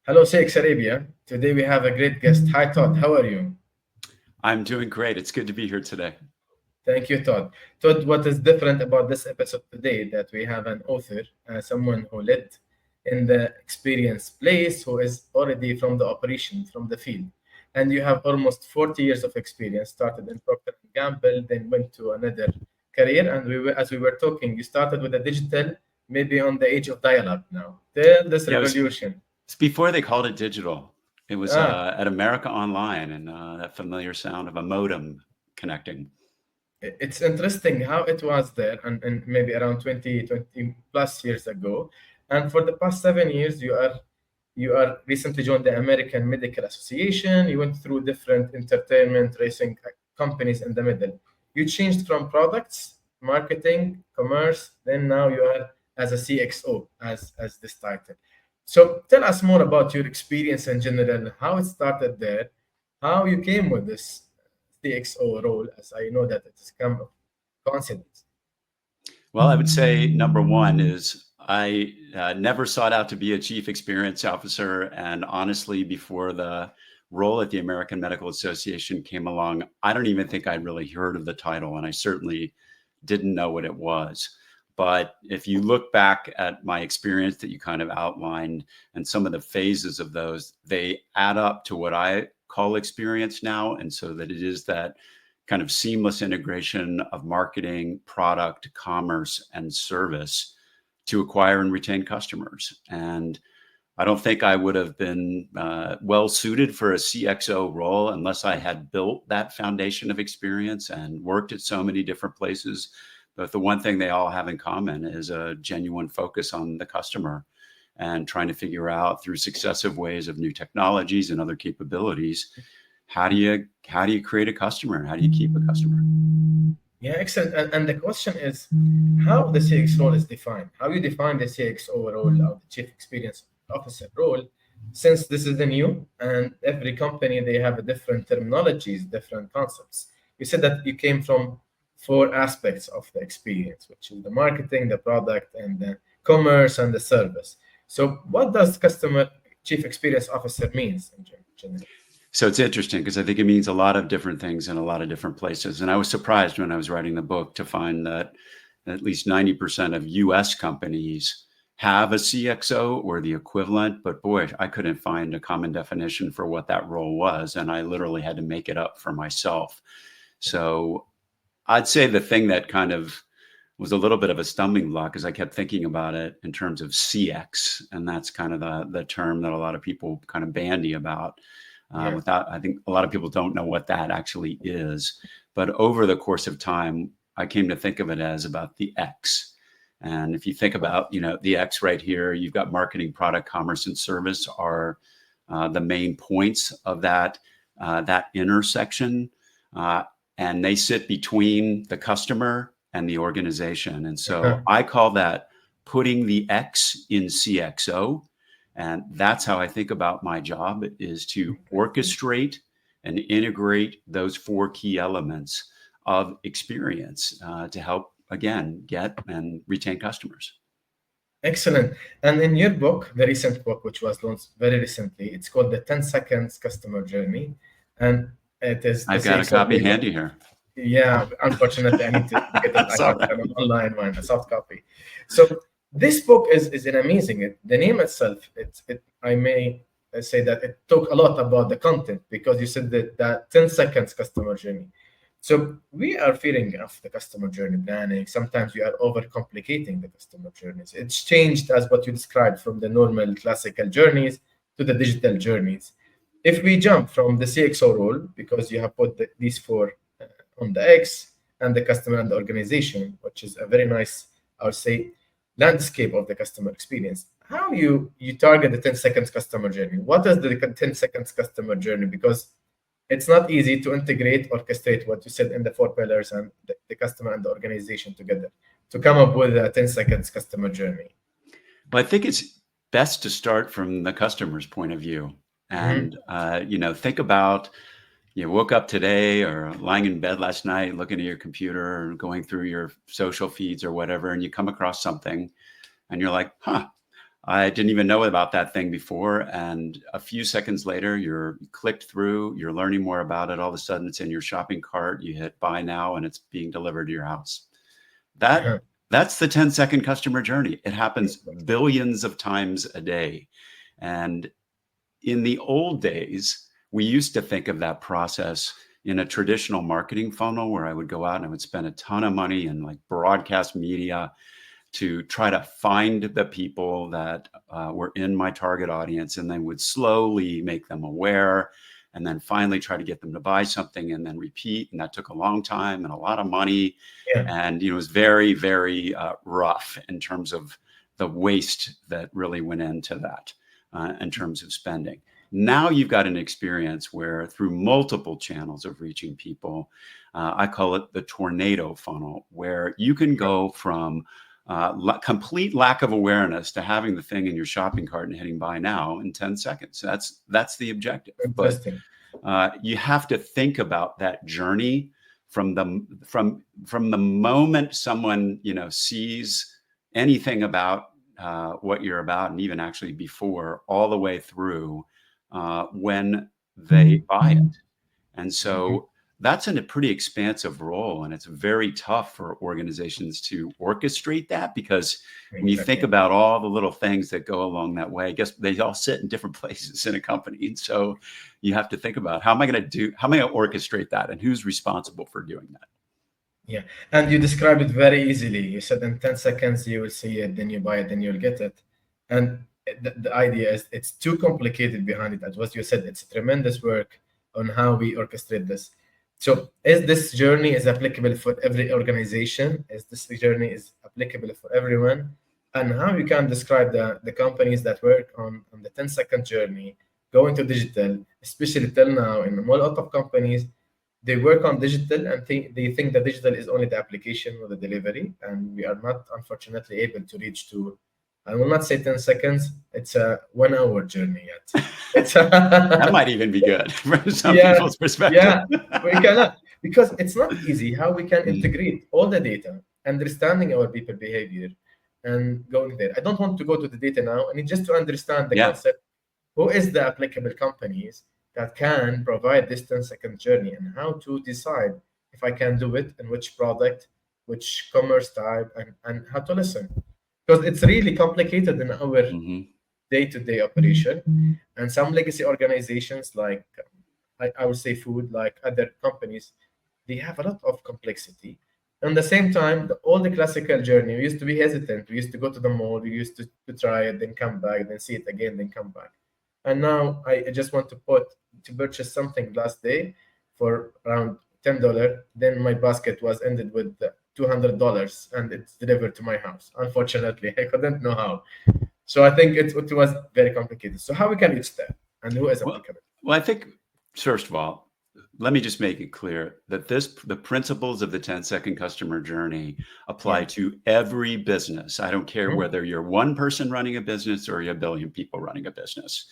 Hello, Sheikh Arabia. Today we have a great guest. Hi, Todd. How are you? I'm doing great. It's good to be here today. Thank you, Todd. Todd, what is different about this episode today that we have an author, someone who led in the experience place, who is already from the operation, from the field. And you have almost 40 years of experience, started in Procter& and Gamble, then went to another career. And as we were talking, you started with a digital, maybe on the age of dial-up now. Tell this Yeah, revolution. it's before they called it digital. It was Ah, at America Online and that familiar sound of a modem connecting. it's interesting how it was there and maybe around 20 plus years ago, and for the past 7 years you are recently joined the American Medical Association. You went through different entertainment racing companies in the middle. You changed from products, marketing, commerce, then now you are as a CXO, as this title. So tell us more about your experience in general, how it started there, how you came with this CXO role, as I know that it has come of coincidence. Well, I would say number one is I never sought out to be a chief experience officer. And honestly, before the role at the American Medical Association came along, I don't even think I'd really heard of the title. And I certainly didn't know what it was. But if you look back at my experience that you kind of outlined and some of the phases of those, they add up to what I call experience now. And so that it is that kind of seamless integration of marketing, product, commerce, and service to acquire and retain customers. And I don't think I would have been well suited for a CXO role unless I had built that foundation of experience and worked at so many different places. But the one thing they all have in common is a genuine focus on the customer and trying to figure out through successive ways of new technologies and other capabilities, how do you create a customer and how do you keep a customer? Yeah, excellent. And the question is how the CX role is defined. How you define the CXO role or the Chief Experience Officer role, since this is the new and every company they have a different terminologies, different concepts. You said that you came from four aspects of the experience, which is the marketing, the product, and the commerce and the service. So what does customer Chief Experience Officer means in general? So it's interesting because I think it means a lot of different things in a lot of different places. And I was surprised when I was writing the book to find that at least 90% of US companies have a CXO or the equivalent. But boy, I couldn't find a common definition for what that role was. And I literally had to make it up for myself. So I'd say the thing that kind of was a little bit of a stumbling block is I kept thinking about it in terms of CX. And that's kind of the term that a lot of people kind of bandy about. Yeah. Without, I think a lot of people don't know what that actually is. But over the course of time, I came to think of it as about the X. And if you think about, the X right here, you've got marketing, product, commerce, and service are the main points of that intersection, uh, and they sit between the customer and the organization. And so Uh-huh. I call that putting the X in CXO. And that's how I think about my job is to orchestrate and integrate those four key elements of experience to help, again, get and retain customers. Excellent. And in your book, the recent book, which was launched very recently, it's called The 10 Seconds Customer Journey. And it is the I've got a CXO copy playbook. handy here. Yeah, unfortunately, I need to get it. I That's all have right. an online one, a soft copy. So this book is an amazing. The name itself, I may say that it talk a lot about the content because you said that 10 seconds customer journey. So we are fearing of the customer journey planning. Sometimes we are overcomplicating the customer journeys. It's changed as what you described from the normal classical journeys to the digital journeys. If we jump from the CXO role, because you have put these four on the X and the customer and the organization, which is a very nice, I would say, landscape of the customer experience. How you target the 10 seconds customer journey? What is the 10 seconds customer journey? Because it's not easy to integrate, orchestrate what you said in the four pillars and the customer and the organization together to come up with a 10 seconds customer journey. But I think it's best to start from the customer's point of view. Mhm. And, think about you woke up today or lying in bed last night, looking at your computer or going through your social feeds or whatever, and you come across something and you're like, huh, I didn't even know about that thing before. And a few seconds later, you're clicked through, you're learning more about it. All of a sudden it's in your shopping cart. You hit buy now and it's being delivered to your house. That's the 10-second customer journey. It happens billions of times a day. And in the old days, we used to think of that process in a traditional marketing funnel where I would go out and I would spend a ton of money in like broadcast media to try to find the people that were in my target audience, and then would slowly make them aware, and then finally try to get them to buy something and then repeat. And that took a long time and a lot of money. And it was very, very rough in terms of the waste that really went into that in terms of spending. Now you've got an experience where through multiple channels of reaching people, I call it the tornado funnel, where you can go from complete lack of awareness to having the thing in your shopping cart and hitting buy now in 10 seconds. That's the objective. But you have to think about that journey from the moment someone sees anything about what you're about, and even actually before, all the way through when they buy it. And so that's in a pretty expansive role, and it's very tough for organizations to orchestrate that, because when you think about all the little things that go along that way, I guess they all sit in different places in a company. And so you have to think about how am I going to orchestrate that, and who's responsible for doing that? Yeah. And you described it very easily. You said in 10 seconds, you will see it, then you buy it, then you'll get it. And the idea is it's too complicated behind it. As what you said, it's tremendous work on how we orchestrate this. So is this journey is applicable for every organization? Is this journey is applicable for everyone? And how you can describe the companies that work on the 10-second journey, going to digital, especially till now in a lot of companies, they work on digital and they think that digital is only the application or the delivery. And we are not, unfortunately, able to reach to, I will not say 10 seconds, it's a 1 hour journey yet. That might even be good from some people's perspective. Yeah, we cannot, because it's not easy how we can integrate all the data, understanding our people behavior, and going there. I don't want to go to the data now. I need just to understand the concept. Who is the applicable companies that can provide this 10-second journey, and how to decide if I can do it and which product, which commerce type, and how to listen. Because it's really complicated in our day-to-day operation. And some legacy organizations, like I would say food, like other companies, they have a lot of complexity. At the same time, all the classical journey, we used to be hesitant. We used to go to the mall, we used to try it, then come back, then see it again, then come back. And now I just want to purchase something last day for around $10. Then my basket was ended with $200, and it's delivered to my house. Unfortunately, I couldn't know how. So I think it was very complicated. So how we can reach that, and who is applicable? Well, I think, first of all, let me just make it clear that the principles of the 10-second customer journey apply to every business. I don't care whether you're one person running a business or you're a billion people running a business.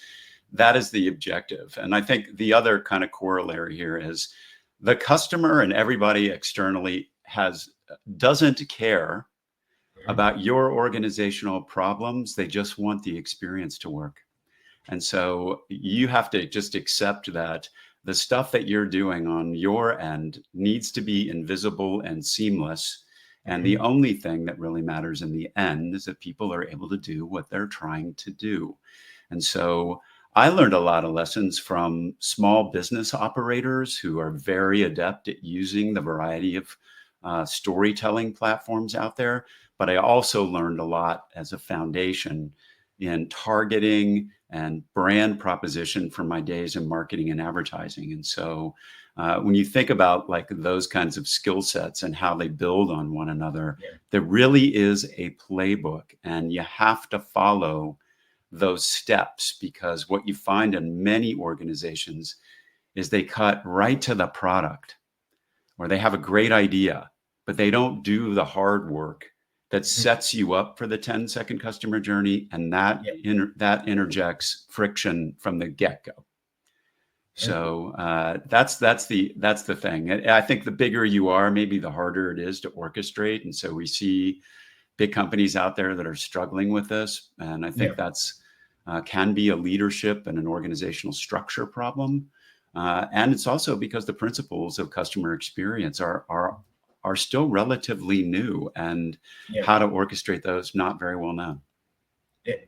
That is the objective. And I think the other kind of corollary here is the customer and everybody externally doesn't care about your organizational problems. They just want the experience to work. And so you have to just accept that the stuff that you're doing on your end needs to be invisible and seamless. And the only thing that really matters in the end is that people are able to do what they're trying to do. And so I learned a lot of lessons from small business operators who are very adept at using the variety of storytelling platforms out there. But I also learned a lot as a foundation in targeting and brand proposition from my days in marketing and advertising. And so when you think about like those kinds of skill sets and how they build on one another, there really is a playbook, and you have to follow those steps, because what you find in many organizations is they cut right to the product, or they have a great idea, but they don't do the hard work that sets you up for the 10-second customer journey, and that interjects friction from the get-go. So that's the thing. I think the bigger you are, maybe the harder it is to orchestrate. And so we see big companies out there that are struggling with this. And I think Yeah. that's can be a leadership and an organizational structure problem. And it's also because the principles of customer experience are still relatively new, and Yeah. how to orchestrate those not very well known.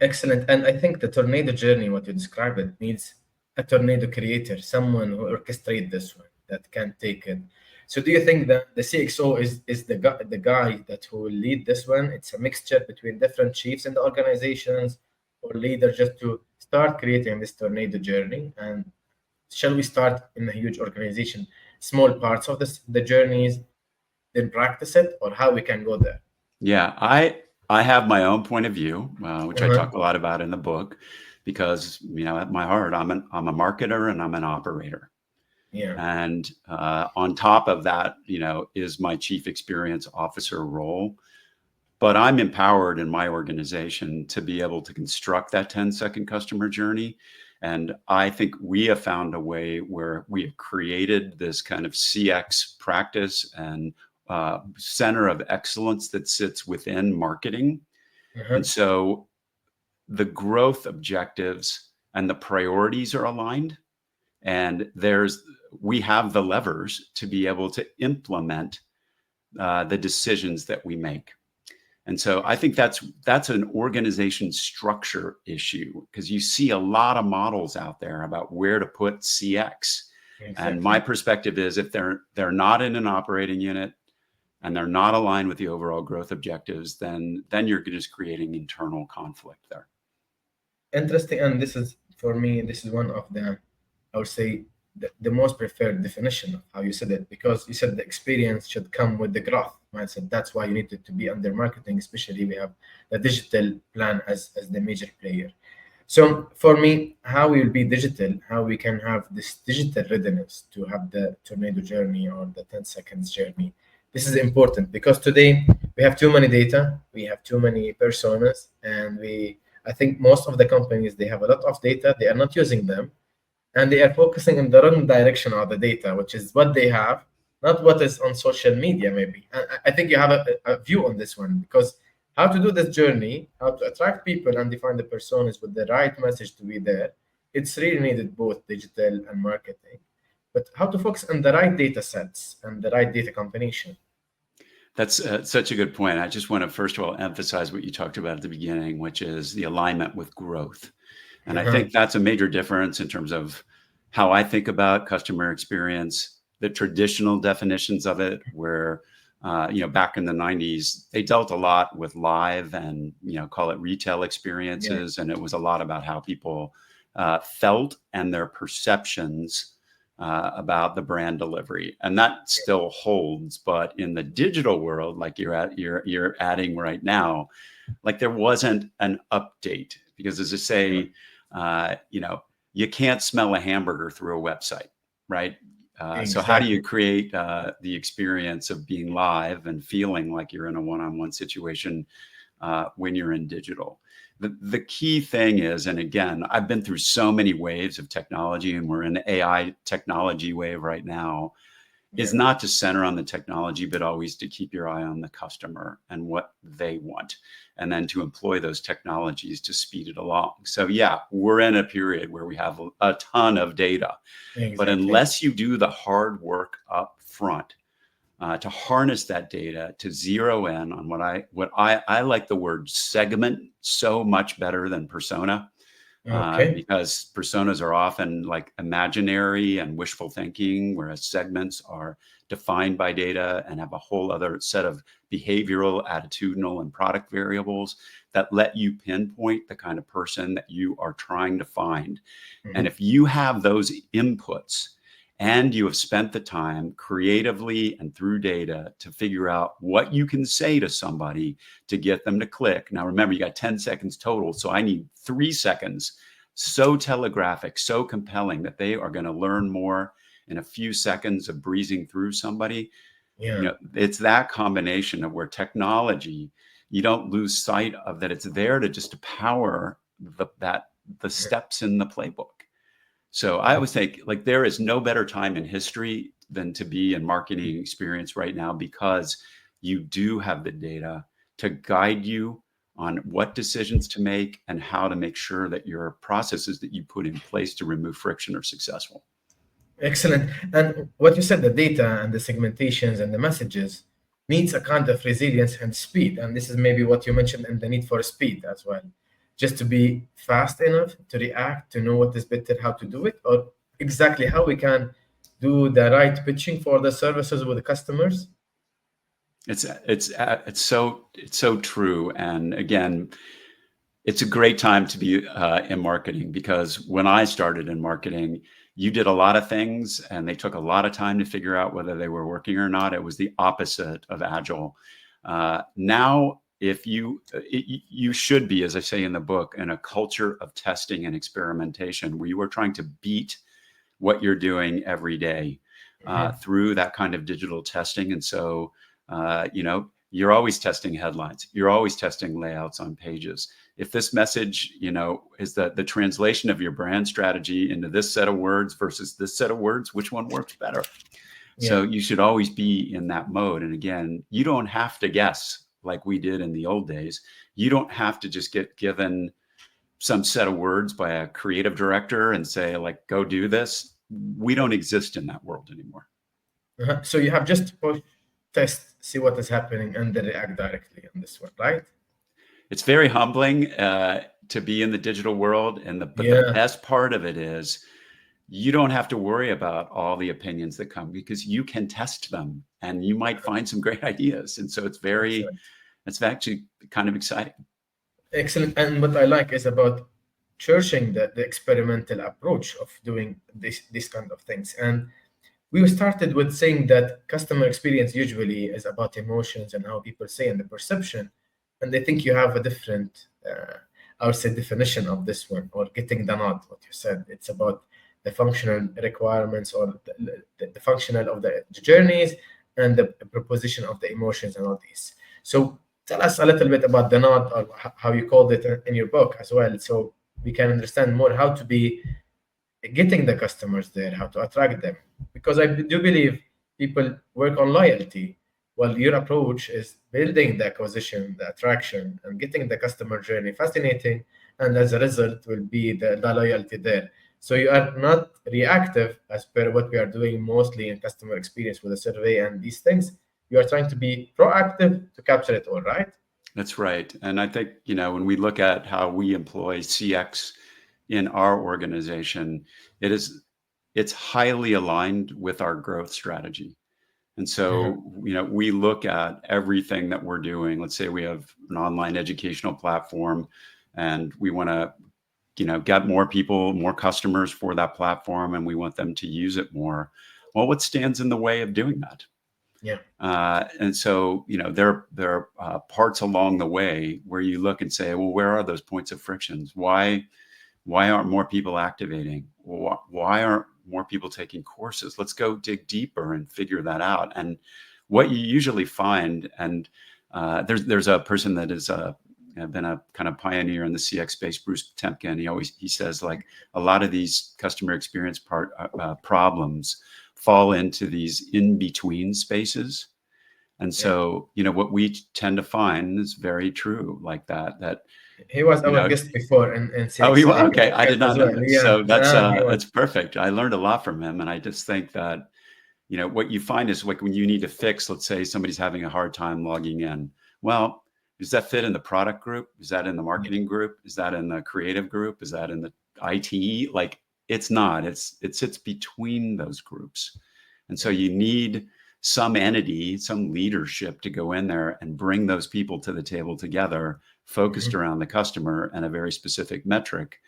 Excellent. And I think the tornado journey, what you described, it needs a tornado creator, someone who orchestrate this one that can take it. So do you think that the CXO is the guy that will lead this one? It's a mixture between different chiefs in the organizations or leaders just to start creating this tornado journey. And shall we start in a huge organization, small parts of the journeys, then practice it, or how we can go there? Yeah, I have my own point of view, which I Uh-huh. talk a lot about in the book, because at my heart, I'm a marketer and I'm an operator. Yeah. And on top of that, is my chief experience officer role. But I'm empowered in my organization to be able to construct that 10-second customer journey. And I think we have found a way where we have created this kind of CX practice and center of excellence that sits within marketing. Uh-huh. And so the growth objectives and the priorities are aligned. And we have the levers to be able to implement the decisions that we make. And so I think that's an organization structure issue, because you see a lot of models out there about where to put CX. And my Exactly. perspective is, if they're not in an operating unit and they're not aligned with the overall growth objectives, then you're just creating internal conflict there. Interesting. And this is, for me, this is one of the, I would say, the most preferred definition of how you said it, because you said the experience should come with the growth mindset. That's why you need it to be under marketing, especially we have the digital plan as the major player. So for me, how we will be digital, how we can have this digital readiness to have the tornado journey or the 10 seconds journey. This is important because today we have too many data, we have too many personas, and I think most of the companies, they have a lot of data, they are not using them, and they are focusing in the wrong direction of the data, which is what they have, not what is on social media, maybe. And I think you have a view on this one, because how to do this journey, how to attract people and define the personas with the right message to be there, it's really needed both digital and marketing. But how to focus on the right data sets and the right data combination. That's such a good point. I just want to, first of all, emphasize what you talked about at the beginning, which is the alignment with growth. And I Uh-huh. think that's a major difference in terms of how I think about customer experience. The traditional definitions of it, where back in the 90s, they dealt a lot with live and call it retail Yeah. experiences, and it was a lot about how people felt and their perceptions about the brand delivery, and that still holds. But in the digital world, like you're adding right now, like there wasn't an update, because as I Yeah. say, you can't smell a hamburger through a website, right? So how do you Exactly. create the experience of being live and feeling like you're in a one-on-one situation when you're in digital? The key thing is, and again, I've been through so many waves of technology, and we're in the AI technology wave right now, is Yeah. not to center on the technology, but always to keep your eye on the customer and what they want, and then to employ those technologies to speed it along. So yeah, we're in a period where we have a ton of data, but Exactly. unless you do the hard work up front to harness that data, to zero in on what I like the word segment so much better than persona, Okay. because personas are often like imaginary and wishful thinking, whereas segments are defined by data and have a whole other set of behavioral, attitudinal, and product variables that let you pinpoint the kind of person that you are trying to find. And Mhm. if you have those inputs and you have spent the time creatively and through data to figure out what you can say to somebody to get them to click. Now, remember, you got 10 seconds total. So I need 3 seconds, so telegraphic, so compelling that they are going to learn more in a few seconds of breezing through somebody. Yeah. It's that combination of where technology, you don't lose sight of that it's there to just to power the steps in the playbook. So I always think, like, there is no better time in history than to be in marketing experience right now, because you do have the data, to guide you on what decisions to make and how to make sure that your processes that you put in place to remove friction are successful. Excellent. And what you said, the data and the segmentations and the messages needs a kind of resilience and speed. And this is maybe what you mentioned, and the need for speed as well. Just to be fast enough to react, to know what is better, how to do it, or exactly how we can do the right pitching for the services with the customers. It's so true. And again, it's a great time to be in marketing, because when I started in marketing, you did a lot of things and they took a lot of time to figure out whether they were working or not. It was the opposite of agile. Now, if you should be, as I say in the book, in a culture of testing and experimentation where you are trying to beat what you're doing every day through that kind of digital testing. And so, you're always testing headlines. You're always testing layouts on pages. If this message, is the translation of your brand strategy into this set of words versus this set of words, which one works better? Yeah. So you should always be in that mode. And again, you don't have to guess like we did in the old days. You don't have to just get given some set of words by a creative director and say, like, go do this. We don't exist in that world anymore. So you have just to push, test, see what is happening, and then react directly on this one, right? It's very humbling to be in the digital world. But the best part of it is you don't have to worry about all the opinions that come, because you can test them and you might find some great ideas. And so it's actually kind of exciting. Excellent. And what I like is about cherishing the experimental approach of doing this kind of things. And we started with saying that customer experience usually is about emotions and how people say and the perception. And I think you have a different, I would say, definition of this one, or getting the nod, what you said. It's about the functional requirements, or the functional of the journeys, and the proposition of the emotions and all these. So tell us a little bit about the nod, or how you called it in your book as well, so we can understand more how to be getting the customers there, how to attract them. Because I do believe people work on loyalty, while your approach is building the acquisition, the attraction, and getting the customer journey fascinating. And as a result will be the loyalty there. So you are not reactive as per what we are doing mostly in customer experience with a survey and these things. You are trying to be proactive to capture it all, right? That's right. And I think, when we look at how we employ CX in our organization, it's highly aligned with our growth strategy. And so, we look at everything that we're doing. Let's say we have an online educational platform and we want to, get more people, more customers for that platform, and we want them to use it more. Well, what stands in the way of doing that? Yeah. And so, there are parts along the way where you look and say, well, where are those points of frictions? Why aren't more people activating? Why aren't more people taking courses? Let's go dig deeper and figure that out. And what you usually find, and there's a person that has been a kind of pioneer in the CX space, Bruce Temkin. He says, like, a lot of these customer experience problems fall into these in-between spaces. And so, what we tend to find is very true, like that. He was our guest before in CX. Oh, he was? Okay, I did not know that. Yeah. So that's perfect. I learned a lot from him. And I just think that, what you find is, like, when you need to fix, let's say somebody's having a hard time logging in. Well, does that fit in the product group? Is that in the marketing group? Is that in the creative group? Is that in the IT? Like, it's not. It sits between those groups. And so you need some entity, some leadership to go in there and bring those people to the table together, focused around the customer and a very specific metric.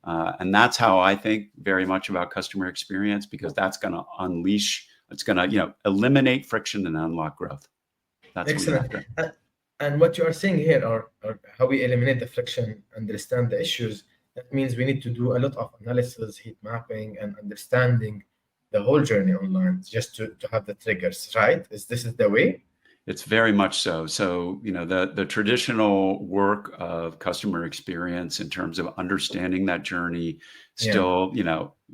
And that's how I think very much about customer experience, because that's going to unleash, it's going to, eliminate friction and unlock growth. That's excellent. And what you are saying here, or how we eliminate the friction, understand the issues, that means we need to do a lot of analysis, heat mapping, and understanding the whole journey online, just to have the triggers, right? This is the way? It's very much so. So, the traditional work of customer experience in terms of understanding that journey, still,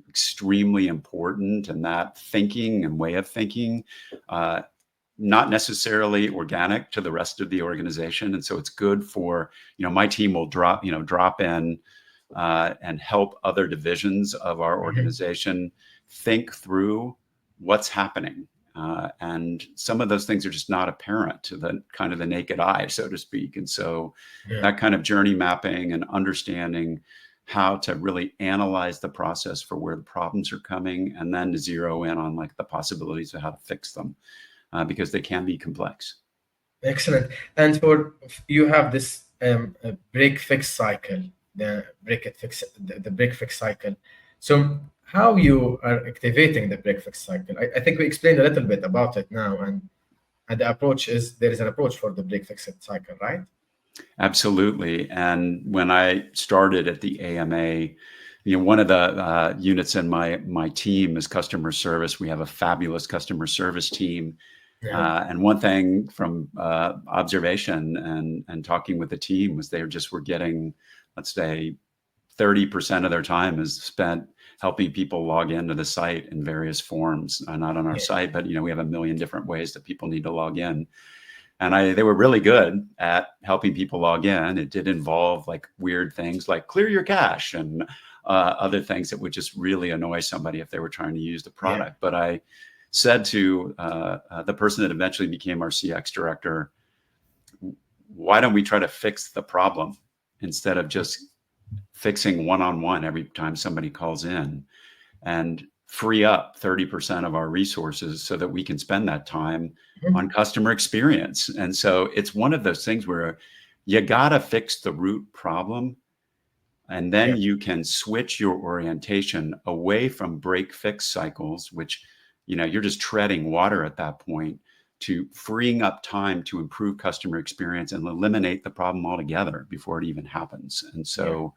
extremely important. And that thinking and way of thinking not necessarily organic to the rest of the organization. And so it's good for, my team will drop in and help other divisions of our organization think through what's happening. And some of those things are just not apparent to the kind of the naked eye, so to speak. And so that kind of journey mapping and understanding how to really analyze the process for where the problems are coming, and then to zero in on like the possibilities of how to fix them, because they can be complex. Excellent. And you have this break fix cycle, the break fix cycle. So how you are activating the break fix cycle? I think we explained a little bit about it now, and the approach is there is an approach for the break fix cycle, right? Absolutely. And when I started at the AMA, one of the units in my team is customer service. We have a fabulous customer service team. And one thing from observation and talking with the team was they were getting, let's say, 30% of their time is spent helping people log into the site in various forms. Not on our site, but we have a million different ways that people need to log in. And they were really good at helping people log in. It did involve like weird things like clear your cache and other things that would just really annoy somebody if they were trying to use the product. But I said to the person that eventually became our CX director, why don't we try to fix the problem instead of just fixing one-on-one every time somebody calls in, and free up 30% of our resources so that we can spend that time on customer experience. And so it's one of those things where you got to fix the root problem, and then you can switch your orientation away from break fix cycles, which, you're just treading water at that point, to freeing up time to improve customer experience and eliminate the problem altogether before it even happens. And so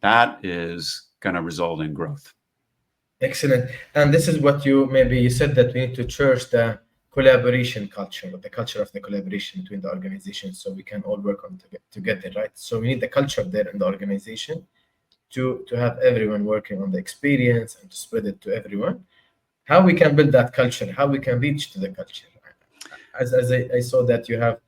that is going to result in growth. Excellent. And this is what you said, that we need to cherish the collaboration culture, the culture of the collaboration between the organizations, so we can all work on together, right? So we need the culture there in the organization to have everyone working on the experience and to spread it to everyone. How we can build that culture, how we can reach to the culture. As I saw that you have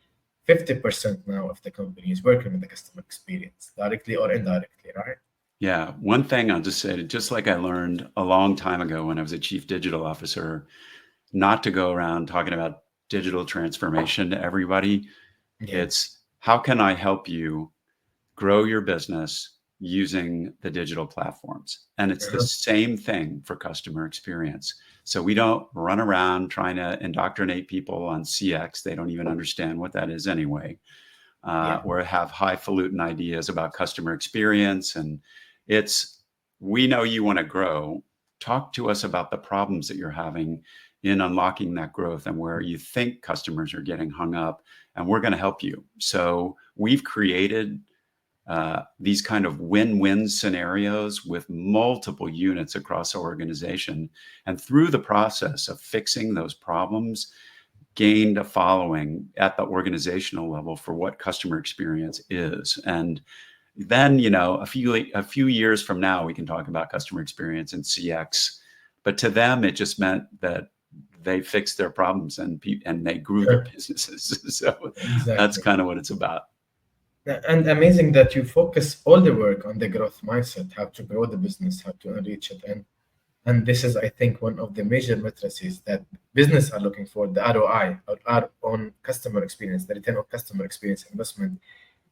50% now of the companies working with the customer experience, directly or indirectly, right? Yeah. One thing I'll just say, just like I learned a long time ago when I was a chief digital officer, not to go around talking about digital transformation to everybody. It's how can I help you grow your business using the digital platforms? And it's the same thing for customer experience. So we don't run around trying to indoctrinate people on CX. They don't even understand what that is anyway, or have highfalutin ideas about customer experience. And we know you want to grow. Talk to us about the problems that you're having in unlocking that growth and where you think customers are getting hung up, and we're going to help you. So we've created these kind of win-win scenarios with multiple units across our organization. And through the process of fixing those problems, gained a following at the organizational level for what customer experience is. And then, a few years from now, we can talk about customer experience and CX. But to them, it just meant that they fixed their problems and they grew their businesses. So that's kind of what it's about. And amazing that you focus all the work on the growth mindset, how to grow the business, how to reach it. And this is, I think, one of the major matrices that business are looking for, the ROI, or on customer experience, the return on customer experience investment.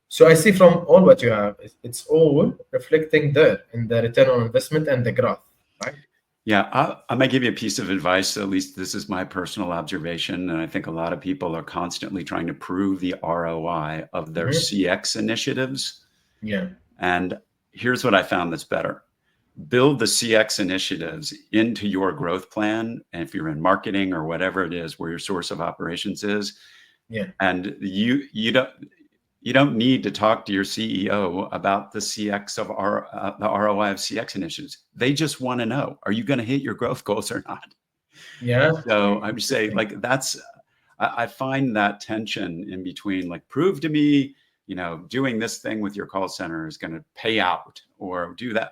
So I see from all what you have, it's all reflecting there in the return on investment and the growth, right? Yeah, I might give you a piece of advice. At least this is my personal observation. And I think a lot of people are constantly trying to prove the ROI of their CX initiatives. Yeah. And here's what I found that's better. Build the CX initiatives into your growth plan. And if you're in marketing or whatever it is, where your source of operations is, and you don't need to talk to your CEO about the CX of the ROI of CX initiatives. They just want to know, are you going to hit your growth goals or not? Yeah. So I would say I find that tension in between, like, prove to me, doing this thing with your call center is going to pay out, or do that.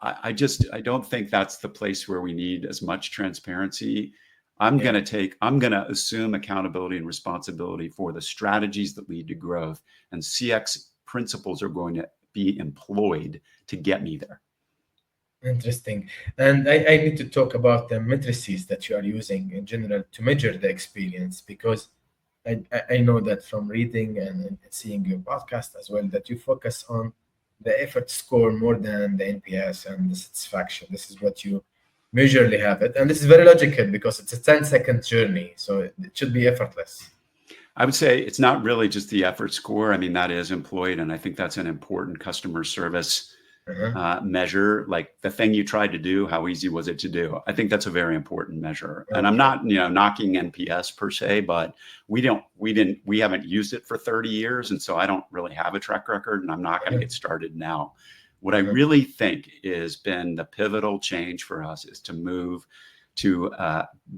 I don't think that's the place where we need as much transparency. I'm going to assume accountability and responsibility for the strategies that lead to growth, and CX principles are going to be employed to get me there. Interesting. And I need to talk about the matrices that you are using in general to measure the experience, because I know that from reading and seeing your podcast as well, that you focus on the effort score more than the NPS and the satisfaction. This is what you majorly have it. And this is very logical because it's a 10-second journey. So it should be effortless. I would say it's not really just the effort score. I mean, that is employed, and I think that's an important customer service measure. Like the thing you tried to do, how easy was it to do? I think that's a very important measure. And I'm not, knocking NPS per se, but we haven't used it for 30 years. And so I don't really have a track record, and I'm not going to get started now. What I really think has been the pivotal change for us is to move to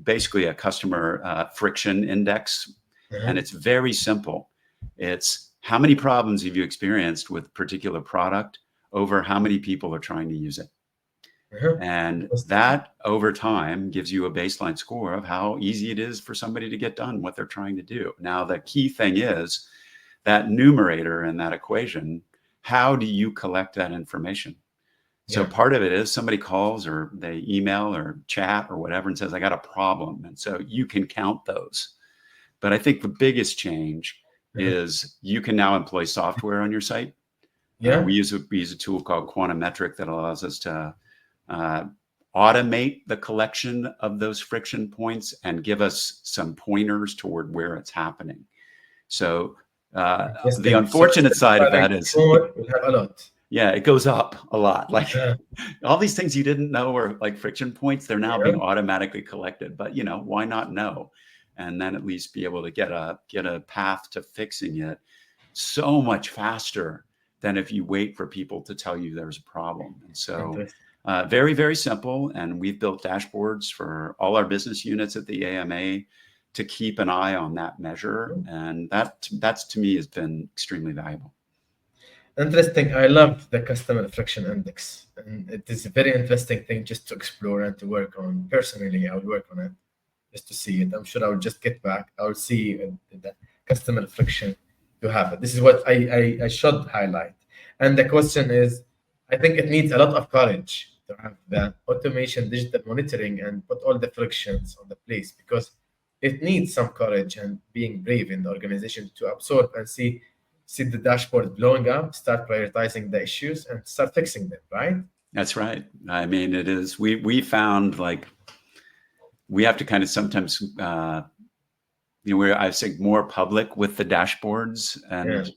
basically a customer friction index. And it's very simple. It's how many problems have you experienced with a particular product over how many people are trying to use it. And that over time gives you a baseline score of how easy it is for somebody to get done what they're trying to do. Now, the key thing is that numerator in that equation. How do you collect that information? So part of it is somebody calls or they email or chat or whatever and says, I got a problem. And so you can count those. But I think the biggest change is you can now employ software on your site. We use a tool called Quantimetric that allows us to automate the collection of those friction points and give us some pointers toward where it's happening. So the unfortunate side of that is we'll have a lot. Yeah, it goes up a lot. Like all these things you didn't know were like friction points, they're now being automatically collected. But why not know? And then at least be able to get a path to fixing it so much faster than if you wait for people to tell you there's a problem. And so very, very simple. And we've built dashboards for all our business units at the AMA to keep an eye on that measure. And that's to me has been extremely valuable. Interesting. I love the customer friction index. And it is a very interesting thing just to explore and to work on. Personally, I will work on it just to see it. I'm sure I will just get back. I will see the customer friction to have it. This is what I should highlight. And the question is, I think it needs a lot of courage to have the automation, digital monitoring, and put all the frictions on the place, because it needs some courage and being brave in the organization to absorb and see the dashboard blowing up, start prioritizing the issues, and start fixing them, right? That's right. I mean, it is. We found like we have to kind of sometimes, we're I think more public with the dashboards, and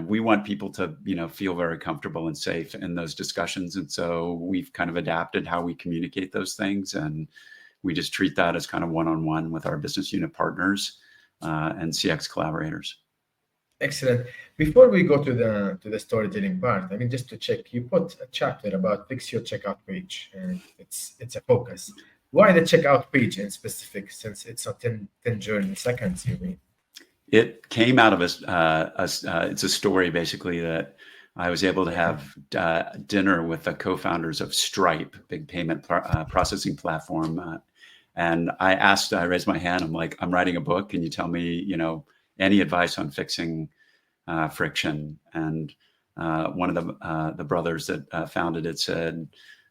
we want people to feel very comfortable and safe in those discussions, and so we've kind of adapted how we communicate those things, and we just treat that as kind of one-on-one with our business unit partners and CX collaborators. Excellent. Before we go to the storytelling part, I mean, just to check, you put a chapter about fix your checkout page, and it's a focus. Why the checkout page in specific, since it's a 10 journey seconds, you mean? It came out of it's a story basically that I was able to have dinner with the co-founders of Stripe, big payment processing platform. And I raised my hand. I'm like, I'm writing a book. Can you tell me, any advice on fixing friction? And one of the brothers that founded it said,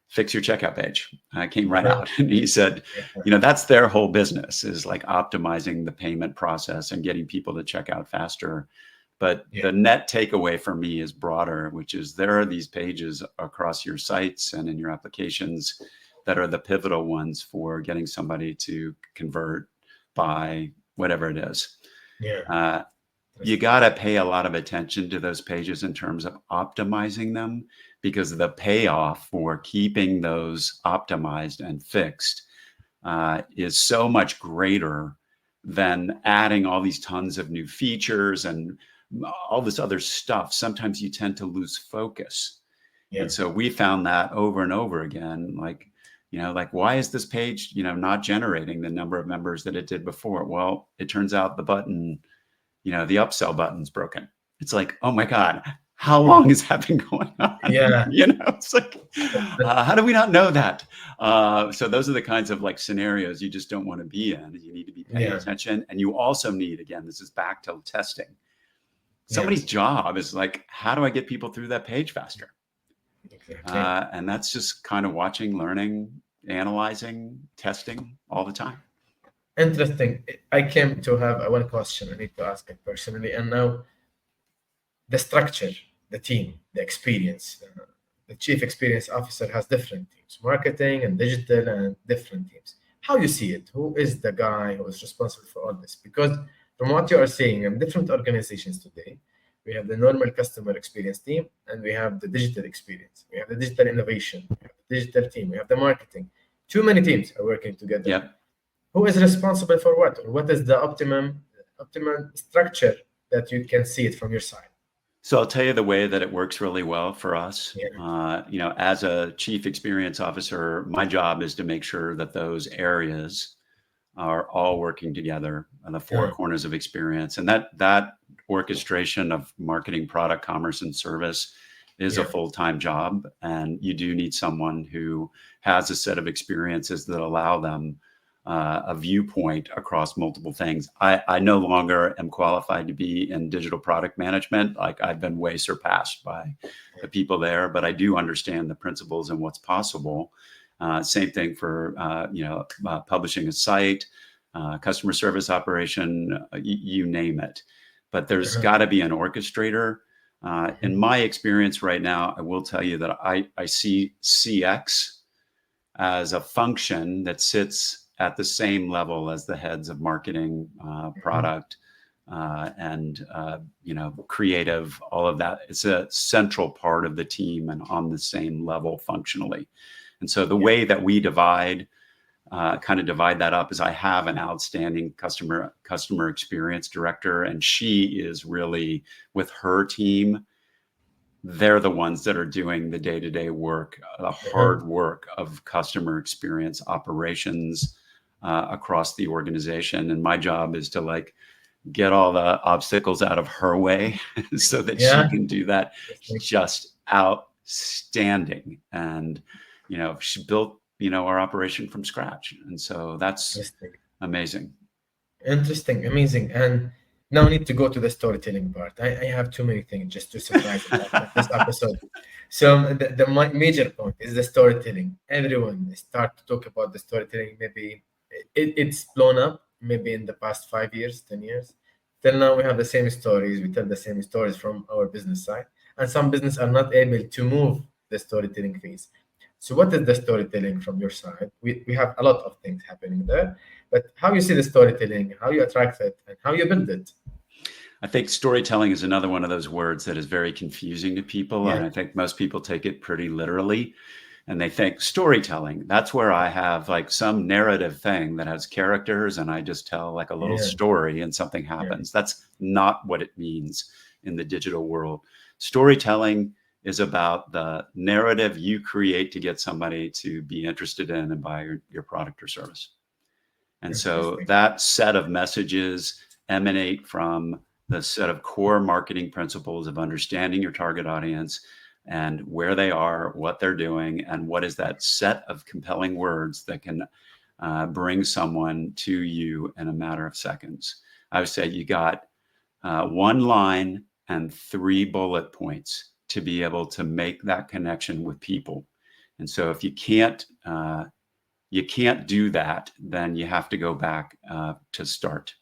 fix your checkout page. I came right out, and he said, that's their whole business, is like optimizing the payment process and getting people to check out faster. But the net takeaway for me is broader, which is there are these pages across your sites and in your applications that are the pivotal ones for getting somebody to convert, buy, whatever it is. You got to pay a lot of attention to those pages in terms of optimizing them, because the payoff for keeping those optimized and fixed is so much greater than adding all these tons of new features and all this other stuff. Sometimes you tend to lose focus. And so we found that over and over again, like why is this page, not generating the number of members that it did before? Well, it turns out the button, the upsell button's broken. It's like, oh my God, how long has that been going on? Yeah. It's like, how do we not know that? So those are the kinds of like scenarios you just don't want to be in. You need to be paying Yeah. attention. And you also need, again, this is back to testing. Yeah. Somebody's job is like, how do I get people through that page faster? Exactly. And that's just kind of watching, learning, analyzing, testing all the time. Interesting. I came to have one question. I need to ask it personally. And now the structure, the team, the experience. The chief experience officer has different teams, marketing and digital and different teams. How you see it? Who is the guy who is responsible for all this? Because from what you are seeing in different organizations today, we have the normal customer experience team and we have the digital experience. We have the digital innovation, we have the digital team, we have the marketing. Too many teams are working together. Yep. Who is responsible for what? Or what is the optimum structure that you can see it from your side? So I'll tell you the way that it works really well for us. Yeah. As a chief experience officer, my job is to make sure that those areas are all working together on the four corners of experience. And that orchestration of marketing, product, commerce, and service is a full-time job. And you do need someone who has a set of experiences that allow them a viewpoint across multiple things. I no longer am qualified to be in digital product management. Like I've been way surpassed by the people there, but I do understand the principles and what's possible. Same thing for publishing a site, customer service operation, you name it. But there's got to be an orchestrator. In my experience right now, I will tell you that I see CX as a function that sits at the same level as the heads of marketing, product, and creative, all of that. It's a central part of the team and on the same level functionally. And so the way that we divide that up is I have an outstanding customer experience director, and she is really, with her team, they're the ones that are doing the day-to-day work, the hard work of customer experience operations across the organization. And my job is to like get all the obstacles out of her way so that she can do that just outstanding. And, she built, our operation from scratch. And so that's amazing. Interesting, amazing. And now I need to go to the storytelling part. I have too many things just to surprise this episode. So the major point is the storytelling. Everyone start to talk about the storytelling. Maybe it's blown up maybe in the past 5 years, 10 years. Till now we have the same stories. We tell the same stories from our business side. And some business are not able to move the storytelling phase. So what is the storytelling from your side? We have a lot of things happening there, but how you see the storytelling, how you attract it, and how you build it? I think storytelling is another one of those words that is very confusing to people. And I think most people take it pretty literally. And they think storytelling, that's where I have like some narrative thing that has characters and I just tell like a little story and something happens. That's not what it means in the digital world. Storytelling is about the narrative you create to get somebody to be interested in and buy your product or service. And so that set of messages emanate from the set of core marketing principles of understanding your target audience and where they are, what they're doing, and what is that set of compelling words that can bring someone to you in a matter of seconds. I would say you got one line and 3 bullet points to be able to make that connection with people. And so if you can't do that, then you have to go back to start.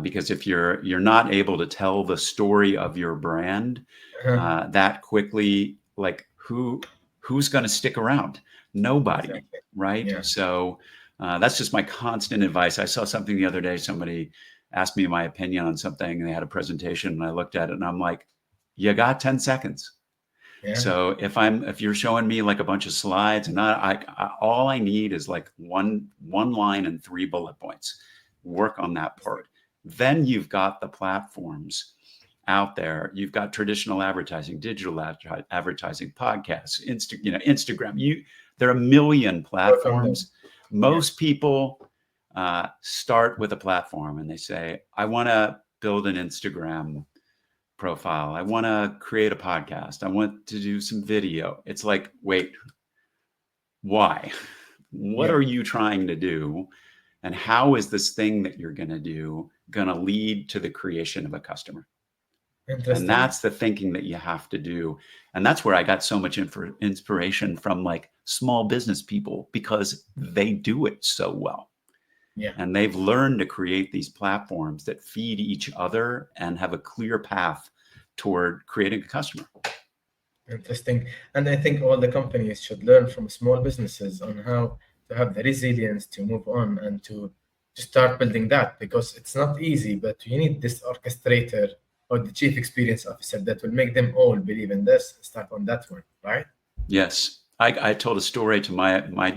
Because if you're not able to tell the story of your brand that quickly, like who's going to stick around? Nobody, right? Yeah. So that's just my constant advice. I saw something the other day. Somebody asked me my opinion on something, and they had a presentation, and I looked at it, and I'm like, "You got 10 seconds." Yeah. So if you're showing me like a bunch of slides, and all I need is like one line and 3 bullet points. Work on that part. Then you've got the platforms out there. You've got traditional advertising, digital advertising, podcasts, Instagram. There are a million platforms. Most people start with a platform and they say, I want to build an Instagram profile. I want to create a podcast. I want to do some video. It's like, wait, why? What Yeah. are you trying to do? And how is this thing that you're going to do going to lead to the creation of a customer? And Interesting. that's the thinking that you have to do. And that's where I got so much inspiration from, like, small business people, because they do it so well. Yeah. And they've learned to create these platforms that feed each other and have a clear path toward creating a customer. Interesting. And I think all the companies should learn from small businesses on how to have the resilience to move on and to start building that, because it's not easy, but you need this orchestrator or the chief experience officer that will make them all believe in this, start on that one, right? Yes. I told a story to my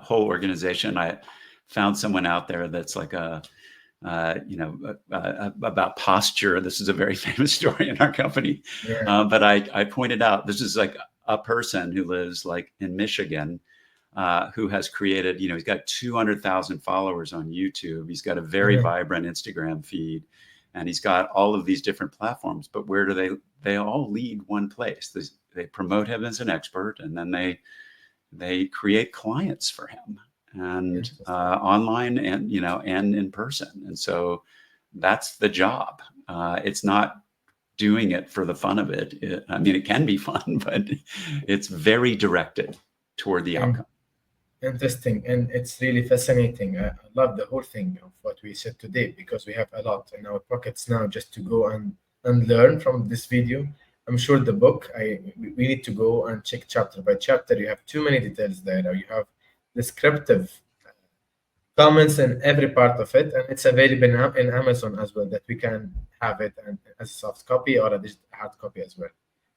whole organization. I found someone out there that's like about posture. This is a very famous story in our company. Yeah. But I pointed out, this is like a person who lives like in Michigan, who has created, he's got 200,000 followers on YouTube. He's got a very vibrant Instagram feed, and he's got all of these different platforms. But where do they all lead one place? They promote him as an expert, and then they create clients for him, and online and and in person. And so that's the job. It's not doing it for the fun of it. It can be fun, but it's very directed toward the outcome. Interesting. And it's really fascinating. I love the whole thing of what we said today, because we have a lot in our pockets now just to go and learn from this video. I'm sure the book, we need to go and check chapter by chapter. You have too many details there. Or you have descriptive comments in every part of it, and it's available in Amazon as well, that we can have it and as a soft copy or a hard copy as well,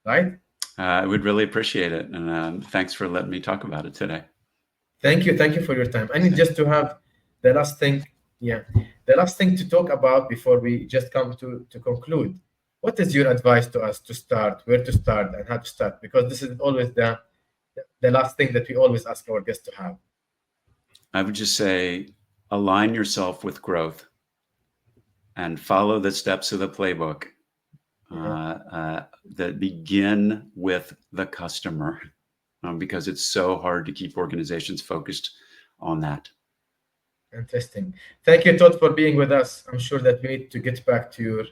right? I would really appreciate it, and thanks for letting me talk about it today. Thank you for your time. I need just to have the last thing to talk about before we just come to conclude. What is your advice to us to start, where to start, and how to start? Because this is always the last thing that we always ask our guests to have. I would just say, align yourself with growth and follow the steps of the playbook that begin with the customer, because it's so hard to keep organizations focused on that. Interesting. Thank you, Todd, for being with us. I'm sure that we need to get back to your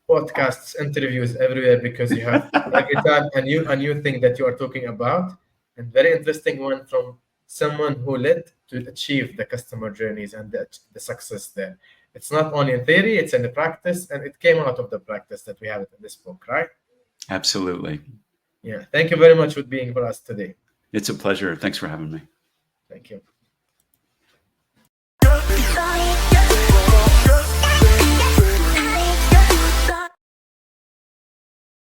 podcasts, interviews everywhere, because you have every time a new thing that you are talking about, and very interesting one from someone who led to achieve the customer journeys and the success there. It's not only in theory, it's in the practice, and it came out of the practice that we have in this book, right? Absolutely. Yeah. Thank you very much for being with us today. It's a pleasure. Thanks for having me. Thank you.